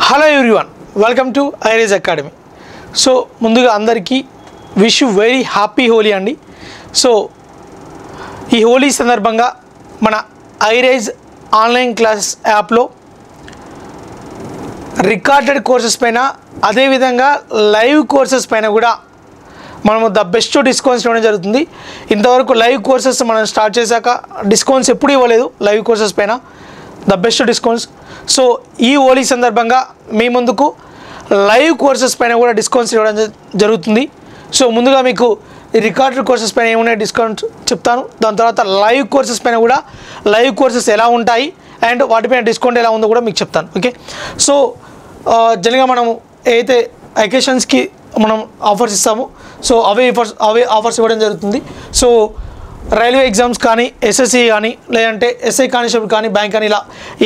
Hello everyone, welcome to iRise academy. So ముందుగా అందరికీ wish you very happy Holi అండి. So ఈ హోలీ సందర్భంగా మన ఐరైజ్ ఆన్లైన్ క్లాసెస్ యాప్లో రికార్డెడ్ కోర్సెస్ పైన అదేవిధంగా లైవ్ కోర్సెస్ పైన కూడా మనము ద బెస్ట్ డిస్కౌంట్స్ ఇవ్వడం జరుగుతుంది. ఇంతవరకు లైవ్ కోర్సెస్ మనం స్టార్ట్ చేశాక డిస్కౌంట్స్ ఎప్పుడు ఇవ్వలేదు లైవ్ కోర్సెస్ పైన, ద బెస్ట్ డిస్కౌంట్స్. సో ఈ హోలీ సందర్భంగా మీ ముందుకు లైవ్ కోర్సెస్ పైన కూడా డిస్కౌంట్స్ ఇవ్వడం జరుగుతుంది. సో ముందుగా మీకు ఈ రికార్డెడ్ కోర్సెస్ పైన ఏమున్నాయి డిస్కౌంట్స్ చెప్తాను. దాని తర్వాత లైవ్ కోర్సెస్ పైన కూడా లైవ్ కోర్సెస్ ఎలా ఉంటాయి అండ్ వాటిపైన డిస్కౌంట్ ఎలా ఉందో కూడా మీకు చెప్తాను. ఓకే, సో జనరల్గా మనము ఏదైతే అకేషన్స్కి మనం ఆఫర్స్ ఇస్తామో సో అవే ఆఫర్స్ ఇవ్వడం జరుగుతుంది. సో రైల్వే ఎగ్జామ్స్ కానీ, ఎస్ఎస్సి కానీ, లేదంటే ఎస్ఐ కానిస్టేబుల్ కానీ, బ్యాంక్ కానీ, ఇలా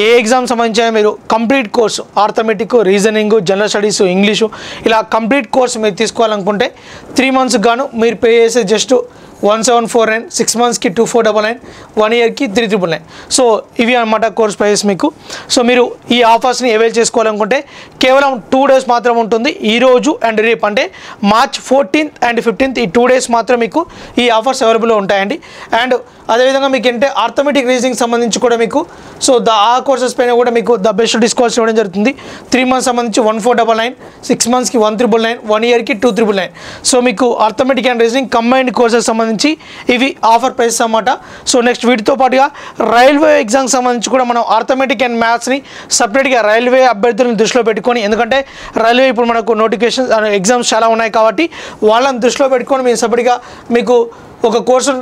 ఏ ఎగ్జామ్ సంబంధించిన మీరు complete course arithmetic, reasoning, general studies, English ఇలా కంప్లీట్ కోర్సు మీరు తీసుకోవాలనుకుంటే 3 months గాను మీరు పే చేసే జస్ట్ 1749, 6 monthsకి 2499, 1 yearకి 3399. సో ఇవి అన్నమాట కోర్స్ ప్రైజెస్ మీకు. సో మీరు ఈ ఆఫర్స్ని అవైల్ చేసుకోవాలనుకుంటే కేవలం 2 days మాత్రం ఉంటుంది, ఈరోజు అండ్ రేపు, అంటే March 14th and 15th ఈ 2 days మాత్రం మీకు ఈ ఆఫర్స్ అవైలబుల్లో ఉంటాయండి. అండ్ అదేవిధంగా మీకు ఏంటంటే ఆర్థమెటిక్ రీజనింగ్ సంబంధించి కూడా మీకు సో ఆ కోర్సెస్ పైన కూడా మీకు ద బెస్ట్ డిస్కౌంట్స్ ఇవ్వడం జరుగుతుంది. 3 months సంబంధించి 1499, 6 monthsకి 1999, 1 yearకి 2399. సో మీకు arithmetic and reasoning combined courses సంబంధించి ఇవి ఆఫర్ ప్రైసెస్ అన్నమాట. సో నెక్స్ట్ వీటితో పాటుగా రైల్వే ఎగ్జామ్కి సంబంధించి కూడా మనం ఆర్థమెటిక్ అండ్ మ్యాథ్స్ని సపరేట్గా రైల్వే అభ్యర్థులను దృష్టిలో పెట్టుకొని, ఎందుకంటే రైల్వే ఇప్పుడు మనకు నోటిఫికేషన్ ఎగ్జామ్స్ చాలా ఉన్నాయి కాబట్టి వాళ్ళని దృష్టిలో పెట్టుకొని మేము సపరేట్గా మీకు ఒక కోర్సు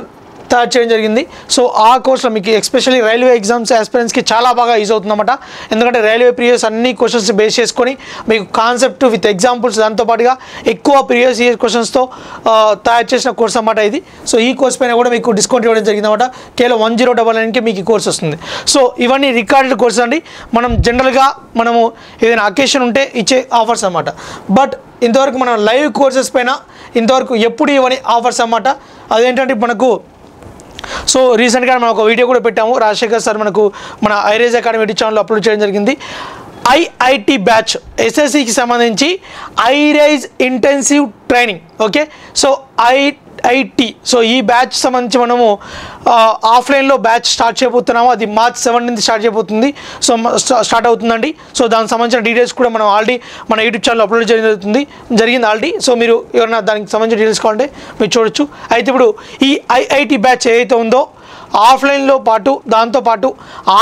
తయారు చేయడం జరిగింది. సో ఆ కోర్సులో మీకు ఎస్పెషల్లీ రైల్వే ఎగ్జామ్స్ ఆస్పిరెంట్స్కి చాలా బాగా యూజ్ అవుతుందన్నమాట. ఎందుకంటే రైల్వే ప్రీవియస్ అన్ని క్వశ్చన్స్ బేస్ చేసుకొని మీకు కాన్సెప్ట్ విత్ ఎగ్జాంపుల్స్, దాంతోపాటుగా ఎక్కువ ప్రీవియస్ ఇయర్ క్వశ్చన్స్తో తయారు చేసిన కోర్స్ అన్నమాట ఇది. సో ఈ కోర్స్ పైన కూడా మీకు డిస్కౌంట్ ఇవ్వడం జరిగిందన్నమాట. కేవలం 1099కి మీకు ఈ కోర్స్ వస్తుంది. సో ఇవన్నీ రికార్డెడ్ కోర్సెస్ అండి. మనం జనరల్గా మనము ఏదైనా అకేషన్ ఉంటే ఇచ్చే ఆఫర్స్ అన్నమాట. బట్ ఇంతవరకు మనం లైవ్ కోర్సెస్ పైన ఇంతవరకు ఎప్పుడు ఇవన్నీ ఆఫర్స్ అన్నమాట. అదేంటంటే మనకు సో రీసెంట్గా మనం ఒక వీడియో కూడా పెట్టాము, రాజశేఖర్ సార్ మనకు మన ఐరైజ్ అకాడమీ యూట్యూబ్ ఛానల్లో అప్లోడ్ చేయడం జరిగింది. ఐఐటి బ్యాచ్ ఎస్ఎస్సికి సంబంధించి high rise intensive training. Okay, so IIT so ఈ బ్యాచ్ సంబంధించి మనము ఆఫ్లైన్లో బ్యాచ్ స్టార్ట్ చేయబోతున్నాము. అది March 17th స్టార్ట్ చేయబోతుంది. సో స్టార్ట్ అవుతుందండి. సో దానికి సంబంధించిన డీటెయిల్స్ కూడా మనం ఆల్రెడీ మన యూట్యూబ్ ఛానల్లో అప్లోడ్ జరిగింది ఆల్రెడీ. సో మీరు ఎవరైనా దానికి సంబంధించిన డీటెయిల్స్ కావాలంటే మీరు చూడొచ్చు. అయితే ఇప్పుడు ఈ ఐఐటి బ్యాచ్ ఏదైతే ఉందో ఆఫ్లైన్లో పాటు దాంతోపాటు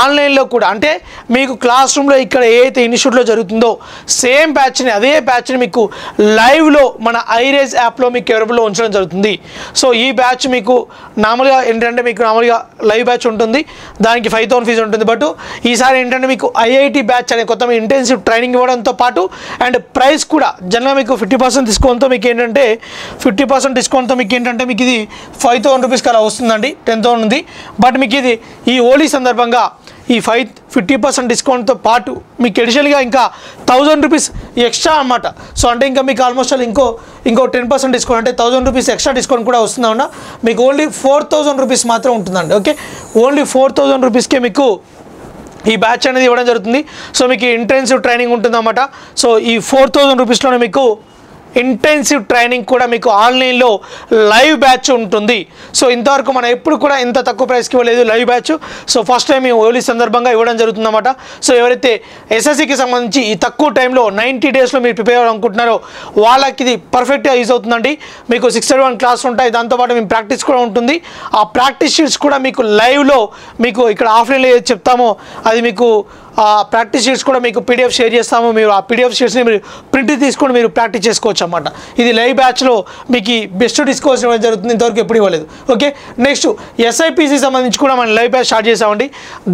ఆన్లైన్లో కూడా, అంటే మీకు క్లాస్ రూమ్లో ఇక్కడ ఏదైతే ఇన్స్టిట్యూట్లో జరుగుతుందో సేమ్ బ్యాచ్ని, అదే బ్యాచ్ని మీకు లైవ్లో మన ఐరైజ్ యాప్లో మీకు అవైలబుల్లో ఉంచడం జరుగుతుంది. సో ఈ బ్యాచ్ మీకు మామూలుగా ఏంటంటే మీకు మామూలుగా లైవ్ బ్యాచ్ ఉంటుంది, దానికి 5000 ఫీజు ఉంటుంది. బట్ ఈసారి ఏంటంటే మీకు ఐఐటి బ్యాచ్ అనే కొత్త ఇంటెన్సివ్ ట్రైనింగ్ ఇవ్వడంతో పాటు అండ్ ప్రైస్ కూడా జనరల్గా మీకు 50% డిస్కౌంట్తో మీకు ఏంటంటే 50% డిస్కౌంట్తో మీకు ఏంటంటే మీకు ఇది 5000 రూపీస్కి అలా వస్తుందండి. 10,000 ఉంది. బట్ మీకు ఇది ఈ హోలీ సందర్భంగా ఈ 50% డిస్కౌంట్తో పాటు మీకు అడిషనల్గా ఇంకా 1000 రూపీస్ ఎక్స్ట్రా అన్నమాట. సో అంటే ఇంకా మీకు ఆల్మోస్ట్ ఇంకో 10% డిస్కౌంట్, అంటే 1000 రూపీస్ ఎక్స్ట్రా డిస్కౌంట్ కూడా వస్తుందన్న. మీకు ఓన్లీ 4000 రూపీస్ మాత్రం ఉంటుందండి. ఓకే, ఓన్లీ 4000 రూపీస్కే మీకు ఈ బ్యాచ్ అనేది ఇవ్వడం జరుగుతుంది. సో మీకు ఇంటెన్సివ్ ట్రైనింగ్ ఉంటుందన్నమాట. సో ఈ 4000 రూపీస్లోనే మీకు ఇంటెన్సివ్ ట్రైనింగ్ కూడా మీకు ఆన్లైన్లో లైవ్ బ్యాచ్ ఉంటుంది. సో ఇంతవరకు మనం ఎప్పుడు కూడా ఇంత తక్కువ ప్రైస్కి ఇవ్వలేదు live batch. So first time ఈ హోలీ సందర్భంగా ఇవ్వడం జరుగుతుందన్నమాట. సో ఎవరైతే ఎస్ఎస్సికి సంబంధించి ఈ తక్కువ టైంలో 90 daysలో మీరు ప్రిపేర్ అవ్వాలనుకుంటున్నారో వాళ్ళకి ఇది పర్ఫెక్ట్గా యూజ్ అవుతుందండి. మీకు 6-1 క్లాస్ ఉంటాయి, దాంతోపాటు మేము ప్రాక్టీస్ కూడా ఉంటుంది. ఆ ప్రాక్టీస్ షీట్స్ కూడా మీకు లైవ్లో మీకు ఇక్కడ ఆఫ్లైన్లో ఏది చెప్తామో అది మీకు ఆ ప్రాక్టీస్ షీట్స్ కూడా మీకు పీడిఎఫ్ షేర్ చేస్తాము. మీరు ఆ పీడిఎఫ్ షీట్స్ని మీరు ప్రింట్ తీసుకొని మీరు ప్రాక్టీస్ చేసుకోవచ్చు అన్నమాట. ఇది లైవ్ బ్యాచ్లో మీకు బెస్ట్ డిస్కౌంట్స్ ఇవ్వడం జరుగుతుంది, ఇంతవరకు ఎప్పుడు ఇవ్వలేదు. ఓకే, నెక్స్ట్ ఎస్ఐపిసి సంబంధించి కూడా మనం లైవ్ బ్యాచ్ స్టార్ట్ చేసామండి.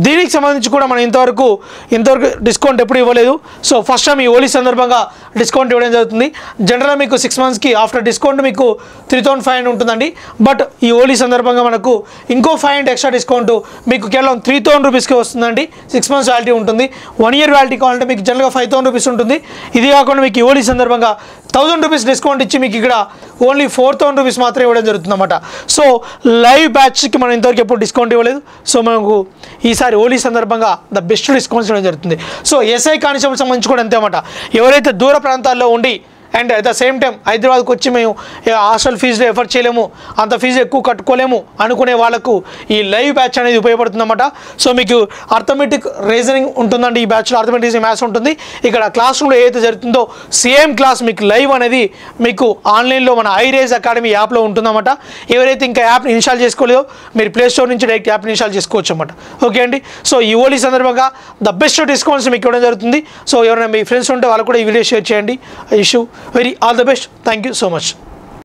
దీనికి సంబంధించి కూడా మనం ఇంతవరకు డిస్కౌంట్ ఎప్పుడు ఇవ్వలేదు. సో ఫస్ట్ టైం ఈ హోలీ సందర్భంగా డిస్కౌంట్ ఇవ్వడం జరుగుతుంది. జనరల్గా మీకు 6 monthsకి ఆఫ్టర్ డిస్కౌంట్ మీకు 3500 ఉంటుందండి. బట్ ఈ హోలీ సందర్భంగా మనకు ఇంకో 500 ఎక్స్ట్రా డిస్కౌంట్ మీకు కేవలం 3000 రూపీస్కి వస్తుందండి. 6 months వ్యాలిటీ ఉంటుంది. ఉంటుంది. 1 year వ్యాలిటీ కావాలంటే మీకు జనరల్గా 5,000 రూపీస్ ఉంటుంది. ఇది కాకుండా మీకు ఈ హోలీ సందర్భంగా 1,000 రూపీస్ డిస్కౌంట్ ఇచ్చి మీకు ఇక్కడ ఓన్లీ 4,000 రూపీస్ మాత్రమే ఇవ్వడం జరుగుతుంది అన్నమాట. సో లైవ్ బ్యాచ్కి మనం ఇంతవరకు ఎప్పుడు డిస్కౌంట్ ఇవ్వలేదు. సో మనకు ఈసారి హోలీ సందర్భంగా ద బెస్ట్ డిస్కౌంట్స్ ఇవ్వడం జరుగుతుంది. సో ఎస్ఐ కానిస్టేబుల్ సంబంధించి కూడా అంతే అన్నమాట. ఎవరైతే దూర ప్రాంతాల్లో ఉండి and at the same time హైదరాబాద్కి వచ్చి మేము హాస్టల్ ఫీజులో ఎఫర్ట్ చేయలేము, అంత ఫీజు ఎక్కువ కట్టుకోలేము అనుకునే వాళ్ళకు ఈ లైవ్ బ్యాచ్ అనేది ఉపయోగపడుతుందన్నమాట. సో మీకు అర్థమెటిక్ రీజనింగ్ ఉంటుందండి. ఈ బ్యాచ్లో అర్థమెటిక్ రీజనింగ్ మ్యాథ్స్ ఉంటుంది. ఇక్కడ క్లాస్ రూమ్లో ఏదైతే జరుగుతుందో సేమ్ క్లాస్ మీకు లైవ్ అనేది మీకు ఆన్లైన్లో మన ఐరేజ్ అకాడమీ యాప్లో ఉంటుందన్నమాట. ఎవరైతే ఇంకా యాప్ని ఇన్స్టాల్ చేసుకోలేదో మీరు ప్లే స్టోర్ నుంచి డైరెక్ట్ యాప్ని ఇన్స్టాల్ చేసుకోవచ్చు అన్నమాట. ఓకే అండి. సో ఈ హోలీ సందర్భంగా ద బెస్ట్ డిస్కౌంట్స్ మీకు ఇవ్వడం జరుగుతుంది. సో ఎవరైనా మీ ఫ్రెండ్స్ ఉంటే వాళ్ళు కూడా ఈ వీడియో షేర్ చేయండి. Issue all the best. Thank you so much.